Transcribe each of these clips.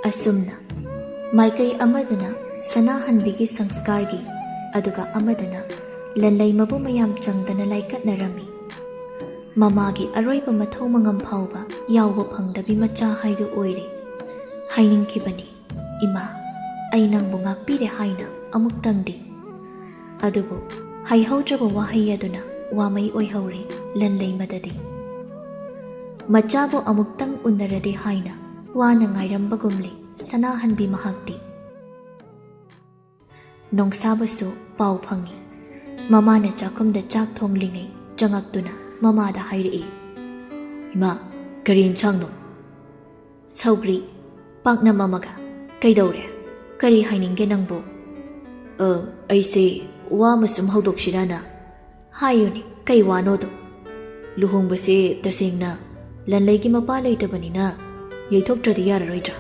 ꯑꯁꯨꯝꯅ ꯃꯥꯏꯀꯩ ꯑꯃꯗꯅ ꯁꯅꯥꯍꯟꯕꯤꯒꯤ ꯁꯪꯁꯀꯥꯔꯒꯤ ꯑꯗꯨꯒ ꯑꯃꯗꯅ ꯂꯟꯂꯩꯃꯕꯨ ꯃꯌꯥꯝ ꯆꯪꯗꯅ ꯂꯥꯏꯀꯠꯅꯔꯝꯃꯤ꯫ ꯃꯃꯥꯒꯤ ꯑꯔꯣꯏꯕ ꯃꯊꯧ ꯃꯉꯝ ꯐꯥꯎꯕ ꯌꯥꯎꯕ ꯐꯪꯗꯕꯤ ꯃꯆꯥ ꯍꯥꯏꯗꯨ ꯑꯣꯏꯔꯦ꯫ ꯍꯥꯏꯅꯤꯡꯈꯤꯕꯅꯤ, ꯏꯃꯥ, ꯑꯩ ꯅꯪꯕꯨ ꯉꯥꯛꯄꯤꯔꯦ ꯍꯥꯏꯅ ꯑꯃꯨꯛꯇꯪꯗꯤ꯫ ꯑꯗꯨꯕꯨ ꯍꯩꯍꯧꯗ꯭ꯔꯕ ꯋꯥꯍꯩ ꯑꯗꯨꯅ ꯋꯥꯃꯩ ꯑꯣꯏꯍꯧꯔꯦ ꯂꯟꯂꯩꯃꯗꯗꯤ꯫ ꯃꯆꯥꯕꯨ ꯑꯃꯨꯛꯇꯪ ꯎꯅꯔꯗꯤ ꯍꯥꯏꯅ ꯋꯥꯅ ꯉꯥꯏꯔꯝꯕꯒꯨꯝꯂꯤ ꯁꯅꯥꯍꯟꯕꯤ ꯃꯍꯥꯛꯇꯤ꯫ ꯅꯣꯡꯁꯥꯕꯁꯨ ꯄꯥꯎ ꯐꯪꯏ꯫ ꯃꯃꯥꯅ ꯆꯥꯛꯈꯨꯝꯗ ꯆꯥꯛ ꯊꯣꯡꯂꯤꯉꯩ ꯆꯪꯉꯛꯇꯨꯅ ꯃꯃꯥꯗ ꯍꯥꯏꯔꯛꯏ, ꯏꯃꯥ, ꯀꯔꯤ ꯏꯟꯁꯥꯡꯅꯣ? ꯁꯧꯒ꯭ꯔꯤ, ꯄꯥꯛꯅꯝ ꯑꯃꯒ꯫ ꯀꯩꯗꯧꯔꯦ? ꯀꯔꯤ ꯍꯥꯏꯅꯤꯡꯒꯦ ꯅꯪꯕꯨ? ꯑꯩꯁꯦ ꯋꯥ ꯑꯃ ꯁꯨꯝ ꯍꯧꯗꯣꯛꯁꯤꯔꯥꯅ꯫ ꯍꯥꯏꯌꯨꯅꯦ, ꯀꯩ ꯋꯥꯅꯣꯗꯣ? ꯂꯨꯍꯣꯡꯕꯁꯦ ꯇꯁꯦꯡꯅ ꯂꯟꯂꯩꯒꯤ ꯃꯄꯥ ꯂꯩꯇꯕꯅꯤꯅ ꯌꯩꯊꯣꯛꯇ꯭ꯔꯗꯤ ꯌꯥꯔꯔꯣꯏꯗ꯭ꯔꯥ?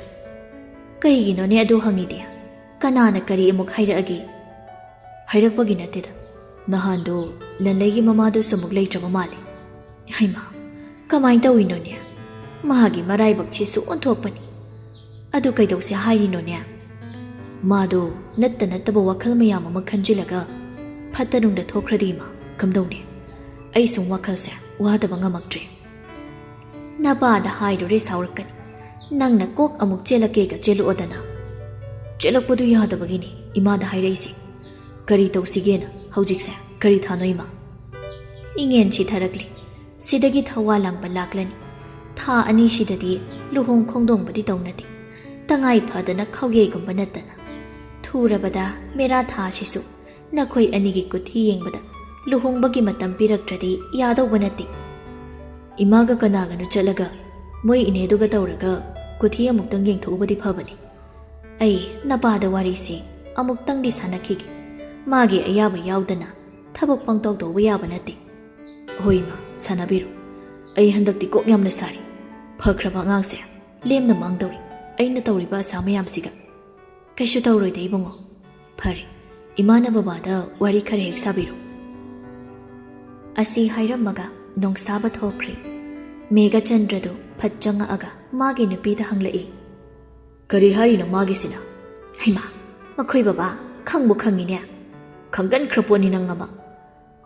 ꯀꯩꯒꯤꯅꯣꯅꯦ ꯑꯗꯨ ꯍꯪꯉꯤꯗꯤ? ꯀꯅꯥꯅ ꯀꯔꯤ ꯑꯃꯨꯛ ꯍꯥꯏꯔꯛꯑꯒꯦ? ꯍꯥꯏꯔꯛꯄꯒꯤ ꯅꯠꯇꯦꯗ, ꯅꯍꯥꯟꯗꯣ ꯂꯟꯂꯩꯒꯤ ꯃꯃꯥꯗꯨꯁꯨ ꯑꯃꯨꯛ ꯂꯩꯇ꯭ꯔꯕ ꯃꯥꯜꯂꯦ꯫ ꯍꯩꯃꯥ, ꯀꯃꯥꯏꯅ ꯇꯧꯏꯅꯣꯅꯦ? ꯃꯥꯒꯤ ꯃꯔꯥꯏꯕꯛꯁꯤꯁꯨ ꯑꯣꯟꯊꯣꯛꯄꯅꯤ꯫ ꯑꯗꯨ ꯀꯩꯗꯧꯁꯦ ꯍꯥꯏꯔꯤꯅꯣꯅꯦ? ꯃꯥꯗꯣ ꯅꯠꯇ ꯅꯠꯇꯕ ꯋꯥꯈꯜ ꯃꯌꯥꯝ ꯑꯃ ꯈꯟꯖꯤꯜꯂꯒ ꯐꯠꯇ ꯅꯨꯡꯗ ꯊꯣꯛꯈ꯭ꯔꯗꯤ ꯃꯥ ꯀꯝꯗꯧꯅꯤ? ꯑꯩ ꯁꯨꯝ ꯋꯥꯈꯜꯁꯦ ꯋꯥꯗꯕ ꯉꯝꯃꯛꯇ꯭ꯔꯦ꯫ ꯅꯄꯥꯗ ꯍꯥꯏꯔꯨꯔꯦ ꯁꯥꯎꯔꯛꯀꯅꯤ꯫ ꯅꯪꯅ ꯀꯣꯛ ꯑꯃꯨꯛ ꯆꯦꯜꯂꯛꯀꯦꯒ ꯆꯦꯜꯂꯛꯑꯣꯗꯅ꯫ ꯆꯦꯜꯂꯛꯄꯗꯨ ꯌꯥꯗꯕꯒꯤꯅꯤ ꯏꯃꯥꯗ ꯍꯥꯏꯔꯛꯏꯁꯦ꯫ ꯀꯔꯤ ꯇꯧꯁꯤꯒꯦꯅ ꯍꯧꯖꯤꯛꯁꯦ? ꯀꯔꯤ ꯊꯥꯅꯣ ꯏꯃꯥ? ꯏꯉꯦꯟ ꯁꯤꯊꯔꯛꯂꯤ꯫ ꯁꯤꯗꯒꯤ ꯊꯋꯥ ꯂꯥꯡꯕ ꯂꯥꯛꯂꯅꯤ꯫ ꯊꯥ ꯑꯅꯤꯁꯤꯗꯗꯤ ꯂꯨꯍꯣꯡ ꯈꯣꯡꯗꯣꯡꯕꯗꯤ ꯇꯧꯅꯗꯦ, ꯇꯉꯥꯏ ꯐꯗꯅ ꯈꯥꯎꯌꯩꯒꯨꯝꯕ ꯅꯠꯇꯅ꯫ ꯊꯨꯔꯕꯗ ꯃꯦꯔꯥ ꯊꯥꯁꯤꯁꯨ ꯅꯈꯣꯏ ꯑꯅꯤꯒꯤ ꯀꯨꯊꯤ ꯌꯦꯡꯕꯗ ꯂꯨꯍꯣꯡꯕꯒꯤ ꯃꯇꯝ ꯄꯤꯔꯛꯇ꯭ꯔꯗꯤ ꯌꯥꯗꯧꯕ ꯅꯠꯇꯦ꯫ ꯏꯃꯥꯒ ꯀꯅꯥꯒꯅꯣ ꯆꯠꯂꯒ ꯃꯣꯏ ꯏꯅꯦꯗꯨꯒ ꯇꯧꯔꯒ ꯀꯨꯊꯤ ꯑꯃꯨꯛꯇꯪ ꯌꯦꯡꯊꯣꯛꯎꯕꯗꯤ ꯐꯕꯅꯤ꯫ ꯑꯩ ꯅꯄꯥꯗ ꯋꯥꯔꯤꯁꯤ ꯑꯃꯨꯛꯇꯪꯗꯤ ꯁꯥꯟꯅꯈꯤꯒꯦ꯫ ꯃꯥꯒꯤ ꯑꯌꯥꯕ ꯌꯥꯎꯗꯅ ꯊꯕꯛ ꯄꯪꯇꯧ ꯇꯧꯕ ꯌꯥꯕ ꯅꯠꯇꯦ꯫ ꯍꯣꯏ ꯏꯃꯥ, ꯁꯥꯟꯅꯕꯤꯔꯣ꯫ ꯑꯩ ꯍꯟꯗꯛꯇꯤ ꯀꯣꯛ ꯌꯥꯝꯅ ꯁꯥꯔꯤ꯫ ꯐꯈ꯭ꯔꯕ ꯑꯉꯥꯡꯁꯦ ꯂꯦꯝꯅ ꯃꯥꯡꯗꯧꯔꯤ ꯑꯩꯅ ꯇꯧꯔꯤꯕ ꯑꯁꯥ ꯃꯌꯥꯝꯁꯤꯒ꯫ ꯀꯩꯁꯨ ꯇꯧꯔꯣꯏꯗ ꯏꯕꯨꯡꯉꯣ꯫ ꯐꯔꯦ, ꯏꯃꯥꯅ ꯕꯕꯥꯗ ꯋꯥꯔꯤ ꯈꯔ ꯍꯦꯛ ꯁꯥꯕꯤꯔꯣ꯫ ꯑꯁꯤ ꯍꯥꯏꯔꯝꯃꯒ ꯅꯣꯡꯁꯥꯕ ꯊꯣꯛꯈ꯭ꯔꯦ꯫ ꯃꯦꯘꯆꯟꯗ꯭ꯔꯗꯨ ꯐꯠ ꯆꯪꯉꯛꯑꯒ ꯃꯥꯒꯤ ꯅꯨꯄꯤꯗ ꯍꯪꯂꯛꯏ, ꯀꯔꯤ ꯍꯥꯏꯔꯤꯅꯣ ꯃꯥꯒꯤꯁꯤꯅ? ꯍꯩꯃꯥ, ꯃꯈꯣꯏ ꯕꯕꯥ ꯈꯪꯕꯨ ꯈꯪꯉꯤꯅꯦ꯫ ꯈꯪꯒꯟꯈ꯭ꯔ ꯄꯣꯠꯅꯤ ꯅꯪ ꯑꯃ꯫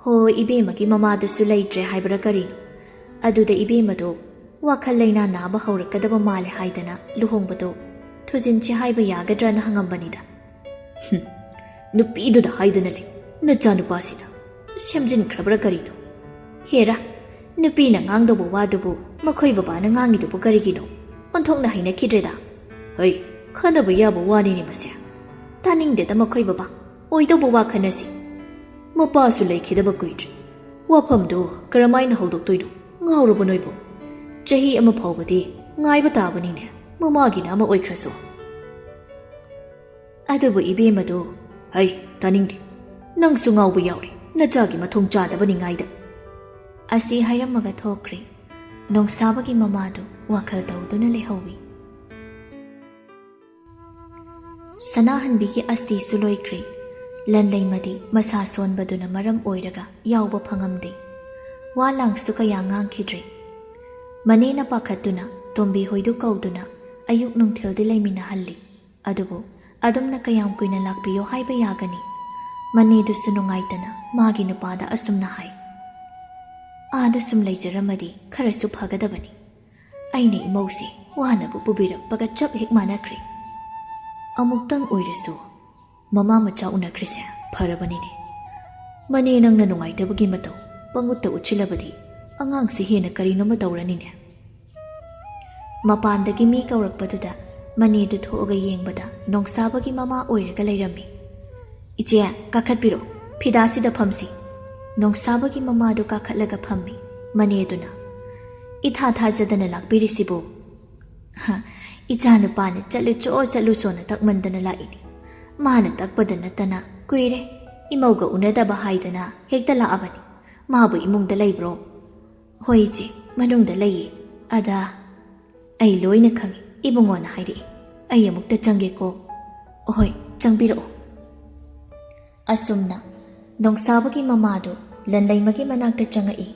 ꯍꯣꯏ, ꯏꯕꯦꯝꯃꯒꯤ ꯃꯃꯥꯗꯨꯁꯨ ꯂꯩꯇ꯭ꯔꯦ ꯍꯥꯏꯕ꯭ꯔꯥ ꯀꯔꯤꯅꯣ? ꯑꯗꯨꯗ ꯏꯕꯦꯝꯃꯗꯣ ꯋꯥꯈꯜ ꯂꯩꯅꯥ ナꯕ ꯍꯧꯔꯛꯀꯗꯕ ꯃꯥꯜꯂꯦ ꯍꯥꯏꯗꯅ ꯂꯨꯍꯣꯡꯕꯗꯣ ꯊꯨꯖꯤꯟꯁꯤ ꯍꯥꯏꯕ ꯌꯥꯒꯗ꯭ꯔꯥꯅ ꯍꯪꯉꯝꯕꯅꯤꯗ꯫ ꯅꯨꯄꯤꯗꯨꯗ ꯍꯥꯏꯗꯅ ꯂꯩ, ꯅꯆꯥ ꯅꯨꯄꯥꯁꯤꯅ ꯁꯦꯝꯖꯤꯟꯈ꯭ꯔꯕ꯭ꯔꯥ ꯀꯔꯤꯅꯣ? ꯍꯦꯔꯥ, ꯅꯨꯄꯤꯅ ꯉꯥꯡꯗꯧꯕ ꯋꯥꯗꯨꯕꯨ ꯃꯈꯣꯏ ꯕꯕꯥꯅ ꯉꯥꯡꯉꯤꯗꯨꯕꯨ ꯀꯔꯤꯒꯤꯅꯣ? ꯑꯣꯟꯊꯣꯛꯅ ꯍꯩꯅꯈꯤꯗ꯭ꯔꯦꯗ꯫ ꯍꯩ, ꯈꯟꯅꯕ ꯌꯥꯕ ꯋꯥꯅꯤꯅꯦ ꯃꯁꯦ꯫ ꯇꯥꯅꯤꯡꯗꯦꯗ ꯃꯈꯣꯏ ꯕꯕꯥ, ꯑꯣꯏꯗꯧꯕ ꯋꯥ ꯈꯟꯅꯁꯤ꯫ ꯃꯄꯥꯁꯨ ꯂꯩꯈꯤꯗꯕ ꯀꯨꯏꯗ꯭ꯔꯤ, ꯋꯥꯐꯝꯗꯨ ꯀꯔꯝꯃꯥꯏꯅ ꯍꯧꯗꯣꯛꯇꯣꯏꯅꯣ? ꯉꯥꯎꯔꯕ ꯅꯣꯏꯕꯨ? ꯆꯍꯤ ꯑꯃ ꯐꯥꯎꯕꯗꯤ ꯉꯥꯏꯕ ꯇꯥꯕꯅꯤꯅꯦ, ꯃꯃꯥꯒꯤꯅ ꯑꯃ ꯑꯣꯏꯈ꯭ꯔꯁꯨ꯫ ꯑꯗꯨꯕꯨ ꯏꯕꯦꯝꯃꯗꯨ, ꯍꯩ, ꯇꯥꯅꯤꯡꯗꯦ꯫ ꯅꯪꯁꯨ ꯉꯥꯎꯕ ꯌꯥꯎꯔꯦ, ꯅꯆꯥꯒꯤ ꯃꯊꯣꯡ ꯆꯥꯗꯕꯅꯤꯉꯥꯏꯗ꯫ ꯑꯁꯤ ꯍꯥꯏꯔꯝꯃꯒ ꯊꯣꯛꯈ꯭ꯔꯦ꯫ ꯅꯣꯡꯁꯥꯕꯒꯤ ꯃꯃꯥꯗꯨ ꯋꯥꯈꯜ ꯇꯧꯗꯨꯅ ꯂꯩꯍꯧꯏ꯫ ꯁꯅꯥꯍꯟꯕꯤꯒꯤ ꯑꯁꯇꯤꯁꯨ ꯂꯣꯏꯈ꯭ꯔꯦ꯫ ꯂꯟꯂꯩꯃꯗꯤ ꯃꯁꯥ ꯁꯣꯟꯕꯗꯨꯅ ꯃꯔꯝ ꯑꯣꯏꯔꯒ ꯌꯥꯎꯕ ꯐꯪꯉꯝꯗꯦ꯫ ꯋꯥ ꯂꯥꯡꯁꯨ ꯀꯌꯥ ꯉꯥꯡꯈꯤꯗ꯭ꯔꯦ꯫ ꯃꯅꯦꯅ ꯄꯥꯈꯠꯇꯨꯅ ꯇꯣꯝꯕꯤ ꯍꯣꯏꯗꯨ ꯀꯧꯗꯨꯅ ꯑꯌꯨꯛ ꯅꯨꯡꯊꯤꯜꯗꯤ ꯂꯩꯃꯤꯟꯅꯍꯜꯂꯤ꯫ ꯑꯗꯨꯕꯨ ꯑꯗꯨꯝꯅ ꯀꯌꯥꯝ ꯀꯨꯏꯅ ꯂꯥꯛꯄꯤꯌꯣ ꯍꯥꯏꯕ ꯌꯥꯒꯅꯤ? ꯃꯅꯦꯗꯨꯁꯨ ꯅꯨꯡꯉꯥꯏꯇꯅ ꯃꯥꯒꯤ ꯅꯨꯄꯥꯗ ꯑꯁꯨꯝꯅ ꯍꯥꯏ, ꯑꯥꯗ ꯁꯨꯝ ꯂꯩꯖꯔꯝꯃꯗꯤ ꯈꯔꯁꯨ ꯐꯒꯗꯕꯅꯤ꯫ ꯑꯩꯅ ꯏꯃꯧꯁꯦ ꯋꯥꯅꯕꯨ ꯄꯨꯕꯤꯔꯛꯄꯒ ꯆꯞ ꯍꯦꯛ ꯃꯥꯟꯅꯈ꯭ꯔꯦ꯫ ꯑꯃꯨꯛꯇꯪ ꯑꯣꯏꯔꯁꯨ ꯃꯃꯥ ꯃꯆꯥ ꯎꯅꯈ꯭ꯔꯤꯁꯦ ꯐꯔꯕꯅꯤꯅꯦ꯫ ꯃꯅꯦ ꯅꯪꯅ ꯅꯨꯡꯉꯥꯏꯇꯕꯒꯤ ꯃꯇꯧ ꯄꯪꯎꯠꯇ ꯎꯠꯁꯤꯜꯂꯕꯗꯤ ꯑꯉꯥꯡꯁꯦ ꯍꯦꯟꯅ ꯀꯔꯤꯅꯣꯃ ꯇꯧꯔꯅꯤꯅꯦ꯫ ꯃꯄꯥꯟꯗꯒꯤ ꯃꯤ ꯀꯧꯔꯛꯄꯗꯨꯗ ꯃꯅꯦꯗꯨ ꯊꯣꯛꯑꯒ ꯌꯦꯡꯕꯗ ꯅꯣꯡꯁꯥꯕꯒꯤ ꯃꯃꯥ ꯑꯣꯏꯔꯒ ꯂꯩꯔꯝꯃꯤ꯫ ꯏꯆꯦ, ꯀꯥꯈꯠꯄꯤꯔꯣ, ꯐꯤꯗꯥꯁꯤꯗ ꯐꯝꯁꯤ꯫ ꯅꯣꯡꯁꯥꯕꯒꯤ ꯃꯃꯥꯗꯨ ꯀꯥꯈꯠꯂꯒ ꯐꯝꯃꯤ꯫ ꯃꯅꯦꯗꯨꯅ, ꯏꯊꯥ ꯊꯥꯖꯗꯅ ꯂꯥꯛꯄꯤꯔꯤꯁꯤꯕꯨ? ꯏꯆꯥ ꯅꯨꯄꯥꯅ ꯆꯠꯂꯨꯁꯣꯅ ꯇꯛꯃꯟꯗꯅ ꯂꯥꯛꯏꯅꯤ꯫ ꯃꯥꯅ ꯇꯛꯄꯗ ꯅꯠꯇꯅ ꯀꯨꯏꯔꯦ ꯏꯃꯧꯒ ꯎꯅꯗꯕ ꯍꯥꯏꯗꯅ ꯍꯦꯛꯇ ꯂꯥꯛꯑꯕꯅꯤ꯫ ꯃꯥꯕꯨ ꯏꯃꯨꯡꯗ ꯂꯩꯕ꯭ꯔꯣ? ꯍꯣꯏ ꯏꯆꯦ, ꯃꯅꯨꯡꯗ ꯂꯩꯌꯦ꯫ ꯑꯗ ꯑꯩ ꯂꯣꯏꯅ ꯈꯪꯏ, ꯏꯕꯨꯡꯉꯣꯅ ꯍꯥꯏꯔꯛꯏ꯫ ꯑꯩ ꯑꯃꯨꯛꯇ ꯆꯪꯒꯦꯀꯣ? ꯍꯣꯏ, ꯆꯪꯕꯤꯔꯛꯑꯣ꯫ ꯑꯁꯨꯝꯅ ꯅꯣꯡꯁꯥꯕꯒꯤ ꯃꯃꯥꯗꯨ ꯂꯟꯂꯩꯃꯒꯤ ꯃꯅꯥꯛꯇ ꯆꯪꯉꯛꯏ꯫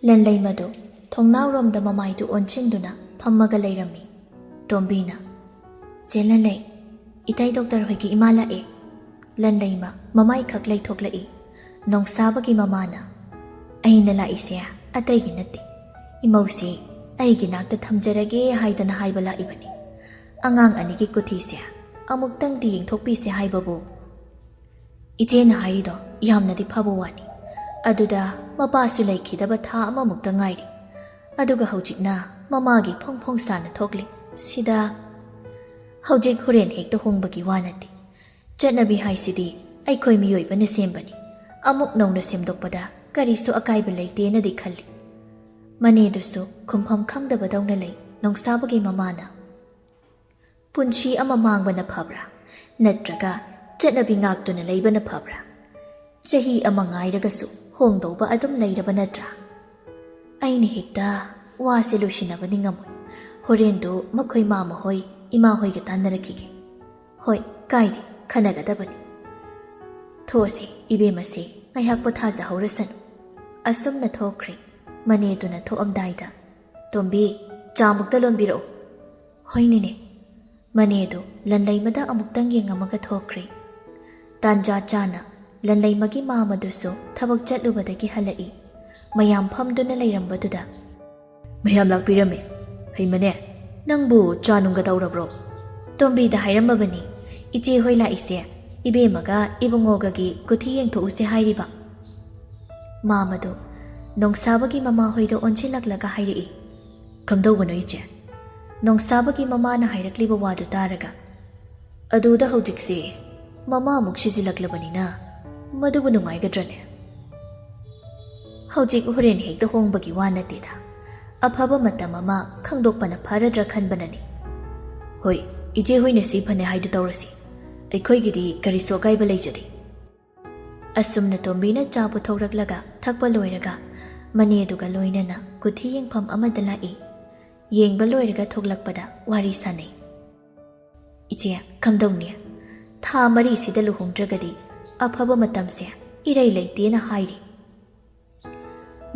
ꯂꯟꯂꯩꯃꯗꯨ ꯊꯣꯡꯅꯥꯎꯔꯣꯝꯗ ꯃꯃꯥꯏꯗꯨ ꯑꯣꯟꯁꯤꯟꯗꯨꯅ ꯐꯝꯃꯒ ꯂꯩꯔꯝꯃꯤ꯫ ꯇꯣꯝꯕꯤꯅ, ꯆꯦ ꯂꯟꯂꯩ, ꯏꯇꯩ ꯗꯣꯛꯇꯔ ꯍꯣꯏꯒꯤ ꯏꯃꯥ ꯂꯥꯛꯑꯦ꯫ ꯂꯟꯂꯩꯃ ꯃꯃꯥꯏ ꯈꯛ ꯂꯩꯊꯣꯛꯂꯛꯏ꯫ ꯅꯣꯡꯁꯥꯕꯒꯤ ꯃꯃꯥꯅ, ꯑꯩꯅ ꯂꯥꯛꯏꯁꯦ ꯑꯇꯩꯒꯤ ꯅꯠꯇꯦ, ꯏꯃꯧꯁꯦ ꯑꯩꯒꯤ ꯅꯥꯛꯇ ꯊꯝꯖꯔꯒꯦ ꯍꯥꯏꯗꯅ ꯍꯥꯏꯕ ꯂꯥꯛꯏꯕꯅꯤ꯫ ꯑꯉꯥꯡ ꯑꯅꯤꯒꯤ ꯀꯨꯊꯤꯁꯦ ꯑꯃꯨꯛꯇꯪꯗꯤ ꯌꯦꯡꯊꯣꯛꯄꯤꯁꯦ ꯍꯥꯏꯕꯕꯨ꯫ ꯏꯆꯦꯅ ꯍꯥꯏꯔꯤꯗꯣ ꯌꯥꯝꯅꯗꯤ ꯐꯕ ꯋꯥꯅꯤ, ꯑꯗꯨꯗ ꯃꯄꯥꯁꯨ ꯂꯩꯈꯤꯗꯕ ꯊꯥ ꯑꯃꯃꯨꯛꯇ ꯉꯥꯏꯔꯤ, ꯑꯗꯨꯒ ꯍꯧꯖꯤꯛꯅ ꯃꯃꯥꯒꯤ ꯐꯣꯡ ꯐꯣꯡ ꯁꯥꯅ ꯊꯣꯛꯂꯤ꯫ ꯁꯤꯗ ꯍꯧꯖꯤꯛ ꯍꯣꯔꯦꯟ ꯍꯦꯛꯇ ꯍꯣꯡꯕꯒꯤ ꯋꯥ ꯅꯠꯇꯦ꯫ ꯆꯠꯅꯕꯤ ꯍꯥꯏꯁꯤꯗꯤ ꯑꯩꯈꯣꯏ ꯃꯤꯑꯣꯏꯕꯅ ꯁꯦꯝꯕꯅꯤ, ꯑꯃꯨꯛ ꯅꯧꯅ ꯁꯦꯝꯗꯣꯛꯄꯗ ꯀꯔꯤꯁꯨ ꯑꯀꯥꯏꯕ ꯂꯩꯇꯦꯅꯗꯤ ꯈꯜꯂꯤ꯫ ꯃꯅꯦꯗꯨꯁꯨ ꯈꯨꯝꯐꯝ ꯈꯪꯗꯕꯗꯧꯅ ꯂꯩ꯫ ꯅꯣꯡꯁꯥꯕꯒꯤ ꯃꯃꯥꯅ, ꯄꯨꯟꯁꯤ ꯑꯃ ꯃꯥꯡꯕꯅ ꯐꯕ꯭ꯔꯥ ꯅꯠꯇ꯭ꯔꯒ ꯆꯠꯅꯕꯤ ꯉꯥꯛꯇꯨꯅ ꯂꯩꯕꯅ ꯐꯕ꯭ꯔꯥ? ꯆꯍꯤ ꯑꯃ ꯉꯥꯏꯔꯒꯁꯨ ꯍꯣꯡꯗꯧꯕ ꯑꯗꯨꯝ ꯂꯩꯔꯕ ꯅꯠꯇ꯭ꯔꯥ? ꯑꯩꯅ ꯍꯦꯛꯇ ꯋꯥꯁꯦ ꯂꯣꯏꯁꯤꯟꯅꯕꯗꯤ ꯉꯝꯃꯣꯏ꯫ ꯍꯣꯔꯦꯟꯗꯨ ꯃꯈꯣꯏ ꯃꯥꯃꯍꯣꯏ ꯏꯃꯥꯍꯣꯏꯒ ꯇꯥꯟꯅꯔꯛꯈꯤꯒꯦ꯫ ꯍꯣꯏ, ꯀꯥꯏꯗꯦ, ꯈꯟꯅꯒꯗꯕꯅꯤ꯫ ꯊꯣꯛꯑꯁꯤ ꯏꯕꯦꯝꯃꯁꯦ ꯉꯥꯏꯍꯥꯛ ꯄꯣꯊꯥꯖꯍꯧꯔꯁꯅꯨ꯫ ꯑꯁꯨꯝꯅ ꯊꯣꯛꯈ꯭ꯔꯦ꯫ ꯃꯅꯦꯗꯨꯅ ꯊꯣꯛꯑꯝꯗꯥꯏꯗ, ꯇꯣꯝꯕꯤ, ꯆꯥꯃꯨꯛꯇ ꯂꯣꯟꯕꯤꯔꯛꯎ꯫ ꯍꯣꯏꯅꯦꯅꯦ꯫ ꯃꯅꯦꯗꯨ ꯂꯟꯂꯩꯃꯗ ꯑꯃꯨꯛꯇꯪ ꯌꯦꯡꯉꯝꯃꯒ ꯊꯣꯛꯈ꯭ꯔꯦ꯫ ꯇꯥꯟꯖꯥ ꯆꯥꯅ ꯂꯟꯂꯩꯃꯒꯤ ꯃꯥꯃꯗꯨꯁꯨ ꯊꯕꯛ ꯆꯠꯂꯨꯕꯗꯒꯤ ꯍꯜꯂꯛꯏ꯫ ꯃꯌꯥꯝ ꯐꯝꯗꯨꯅ ꯂꯩꯔꯝꯕꯗꯨꯗ, ꯃꯌꯥꯝ ꯂꯥꯛꯄꯤꯔꯝꯃꯦ꯫ ꯍꯩꯃꯅꯦ, ꯅꯪꯕꯨ ꯆꯥ ꯅꯨꯡꯒ ꯇꯧꯔꯕ꯭ꯔꯣ? ꯇꯣꯝꯕꯤꯗ ꯍꯥꯏꯔꯝꯃꯕꯅꯤ, ꯏꯆꯦ ꯍꯣꯏ ꯂꯥꯛꯏꯁꯦ ꯏꯕꯦꯝꯃꯒ ꯏꯕꯨꯡꯉꯣꯒꯒꯤ ꯀꯨꯊꯤ ꯌꯦꯡꯊꯣꯛꯎꯁꯦ ꯍꯥꯏꯔꯤꯕ꯫ ꯃꯥꯃꯗꯨ ꯅꯣꯡꯁꯥꯕꯒꯤ ꯃꯃꯥꯍꯣꯏꯗ ꯑꯣꯟꯁꯤꯜꯂꯛꯂꯒ ꯍꯥꯏꯔꯛꯏ꯫ ꯀꯝꯗꯧꯕꯅꯣ ꯏꯆꯦ? ꯅꯣꯡꯁꯥꯕꯒꯤ ꯃꯃꯥꯅ ꯍꯥꯏꯔꯛꯂꯤꯕ ꯋꯥꯗꯨ ꯇꯥꯔꯒ, ꯑꯗꯨꯗ ꯍꯧꯖꯤꯛꯁꯦ ꯃꯃꯥꯃꯨꯛ ꯁꯤꯖꯤꯜꯂꯛꯂꯕꯅꯤꯅ ꯃꯗꯨꯕꯨ ꯅꯨꯡꯉꯥꯏꯒꯗ꯭ꯔꯅꯦ? ꯍꯧꯖꯤꯛ ꯍꯣꯔꯦꯟ ꯍꯦꯛꯇ ꯍꯣꯡꯕꯒꯤ ꯋꯥ ꯅꯠꯇꯦꯗ, ꯑꯐꯕ ꯃꯇꯝ ꯑꯃ ꯈꯪꯗꯣꯛꯄꯅ ꯐꯔꯗ꯭ꯔꯥ ꯈꯟꯕꯅꯅꯤ꯫ ꯍꯣꯏ, ꯏꯆꯦ ꯍꯣꯏꯅ ꯁꯤ ꯐꯅꯦ ꯍꯥꯏꯗꯨ ꯇꯧꯔꯁꯤ, ꯑꯩꯈꯣꯏꯒꯤꯗꯤ ꯀꯔꯤꯁꯨ ꯑꯀꯥꯏꯕ ꯂꯩꯖꯗꯦ꯫ ꯑꯁꯨꯝꯅ ꯇꯣꯝꯕꯤꯅ ꯆꯥ ꯄꯨꯊꯣꯛꯔꯛꯂꯒ ꯊꯛꯄ ꯂꯣꯏꯔꯒ ꯃꯅꯦꯗꯨꯒ ꯂꯣꯏꯅꯅ ꯀꯨꯊꯤ ꯌꯦꯡꯐꯝ ꯑꯃꯗ ꯂꯥꯛꯏ꯫ ꯌꯦꯡꯕ ꯂꯣꯏꯔꯒ ꯊꯣꯛꯂꯛꯄꯗ ꯋꯥꯔꯤ ꯁꯥꯟꯅꯩ꯫ ꯏꯆꯦ, ꯀꯝꯗꯧꯅꯤ? ꯊꯥ 4 ꯂꯨꯍꯣꯡꯗ꯭ꯔꯒꯗꯤ ꯑꯐꯕ ꯃꯇꯝꯁꯦ ꯏꯔꯩ ꯂꯩꯇꯦꯅ ꯍꯥꯏꯔꯤ꯫